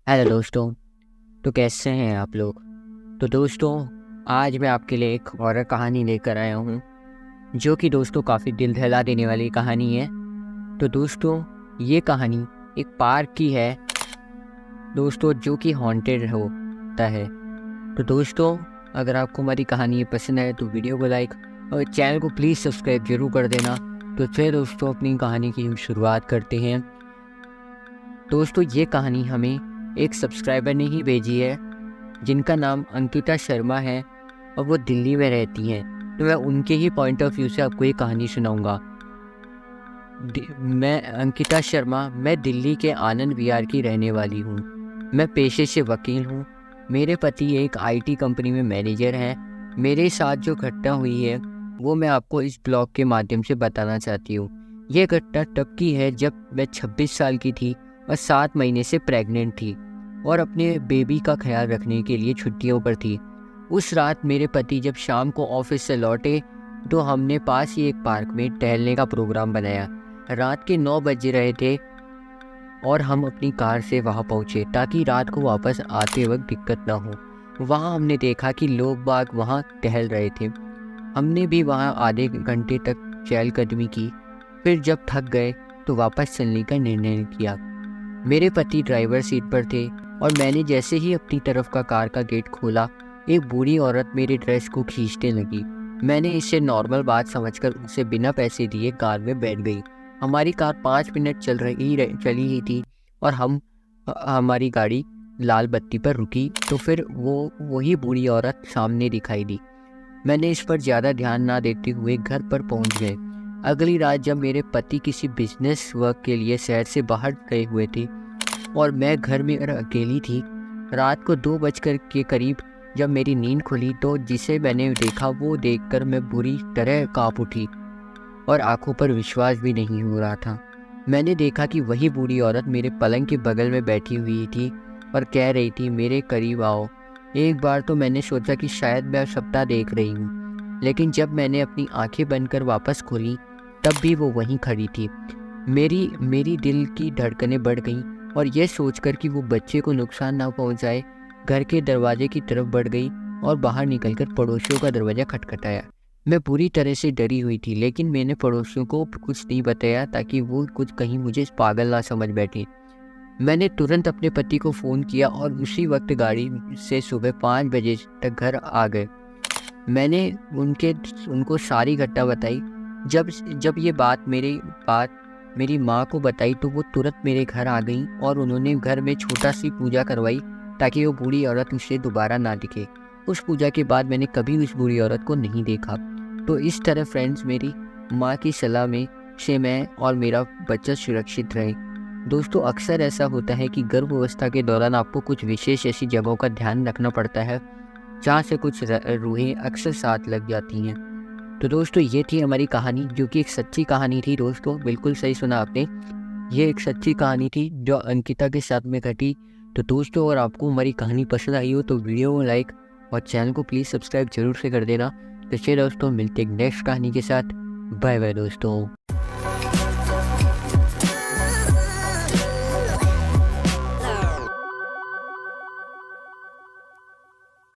Hello दोस्तों। तो कैसे हैं आप लोग। तो दोस्तों, आज मैं आपके लिए एक हॉरर कहानी लेकर आया हूँ, जो कि दोस्तों काफ़ी दिल दहला देने वाली कहानी है। तो दोस्तों, ये कहानी एक पार्क की है दोस्तों, जो कि हॉन्टेड होता है। तो दोस्तों, अगर आपको हमारी कहानी पसंद आए तो वीडियो को लाइक और चैनल को प्लीज़ सब्सक्राइब जरूर कर देना। तो फिर दोस्तों अपनी कहानी की शुरुआत करते हैं। दोस्तों, ये कहानी हमें एक सब्सक्राइबर ने ही भेजी है, जिनका नाम अंकिता शर्मा है और वो दिल्ली में रहती हैं। तो मैं उनके ही पॉइंट ऑफ व्यू से आपको ये कहानी सुनाऊंगा। मैं अंकिता शर्मा, मैं दिल्ली के आनंद विहार की रहने वाली हूँ। मैं पेशे से वकील हूँ। मेरे पति एक आईटी कंपनी में मैनेजर हैं। मेरे साथ जो घटना हुई है वो मैं आपको इस ब्लॉग के माध्यम से बताना चाहती हूँ। ये घटना तब की है जब मैं 26 साल की थी और 7 महीने से प्रेग्नेंट थी और अपने बेबी का ख्याल रखने के लिए छुट्टियों पर थी। उस रात मेरे पति जब शाम को ऑफिस से लौटे तो हमने पास ही एक पार्क में टहलने का प्रोग्राम बनाया। रात के 9 बज रहे थे और हम अपनी कार से वहां पहुंचे ताकि रात को वापस आते वक्त दिक्कत ना हो। वहां हमने देखा कि लोग बाग वहां टहल रहे थे। हमने भी वहां आधे घंटे तक चहलकदमी की। फिर जब थक गए तो वापस चलने का निर्णय किया। मेरे पति ड्राइवर सीट पर थे और मैंने जैसे ही अपनी तरफ का कार का गेट खोला, एक बूढ़ी औरत मेरे ड्रेस को खींचने लगी। मैंने इसे नॉर्मल बात समझकर उसे बिना पैसे दिए कार में बैठ गई। हमारी कार 5 मिनट चली ही थी और हमारी गाड़ी लाल बत्ती पर रुकी तो फिर वही बूढ़ी औरत सामने दिखाई दी। मैंने इस पर ज़्यादा ध्यान ना देते हुए घर पर पहुंच गए। अगली रात जब मेरे पति किसी बिजनेस वर्क के लिए शहर से बाहर गए हुए थे और मैं घर में अकेली थी, रात को 2 बजकर के करीब जब मेरी नींद खुली तो जिसे मैंने देखा वो देखकर मैं बुरी तरह कांप उठी और आंखों पर विश्वास भी नहीं हो रहा था। मैंने देखा कि वही बूढ़ी औरत मेरे पलंग के बगल में बैठी हुई थी और कह रही थी, मेरे करीब आओ। एक बार तो मैंने सोचा कि शायद मैं सपना देख रही हूँ, लेकिन जब मैंने अपनी आंखें बंद कर वापस खोली तब भी वो वहीं खड़ी थी। मेरी दिल की धड़कनें बढ़ गईं और यह सोचकर कि वो बच्चे को नुकसान ना पहुंचाए, घर के दरवाजे की तरफ बढ़ गई और बाहर निकलकर पड़ोसियों का दरवाज़ा खटखटाया। मैं पूरी तरह से डरी हुई थी, लेकिन मैंने पड़ोसियों को कुछ नहीं बताया ताकि वो कुछ कहीं मुझे पागल ना समझ बैठे। मैंने तुरंत अपने पति को फ़ोन किया और उसी वक्त गाड़ी से सुबह 5 बजे तक घर आ गए। मैंने उनको सारी घटना बताई। जब जब ये बात मेरी माँ को बताई तो वो तुरंत मेरे घर आ गई और उन्होंने घर में छोटा सी पूजा करवाई ताकि वो बूढ़ी औरत उसे दोबारा ना दिखे। उस पूजा के बाद मैंने कभी उस बूढ़ी औरत को नहीं देखा। तो इस तरह फ्रेंड्स, मेरी माँ की सलाह में से मैं और मेरा बच्चा सुरक्षित रहे। दोस्तों, अक्सर ऐसा होता है कि गर्भ अवस्था के दौरान आपको कुछ विशेष ऐसी जगहों का ध्यान रखना पड़ता है जहाँ से कुछ रूहें अक्सर साथ लग जाती हैं। तो दोस्तों, ये थी हमारी कहानी, जो कि एक सच्ची कहानी थी। दोस्तों, बिल्कुल सही सुना आपने। ये एक सच्ची कहानी थी जो अंकिता के साथ में घटी। तो दोस्तों, अगर आपको हमारी कहानी पसंद आई हो तो वीडियो को लाइक और चैनल को प्लीज़ सब्सक्राइब जरूर से कर देना। तो चलिए दोस्तों, मिलते हैं नेक्स्ट कहानी के साथ। बाय बाय दोस्तों।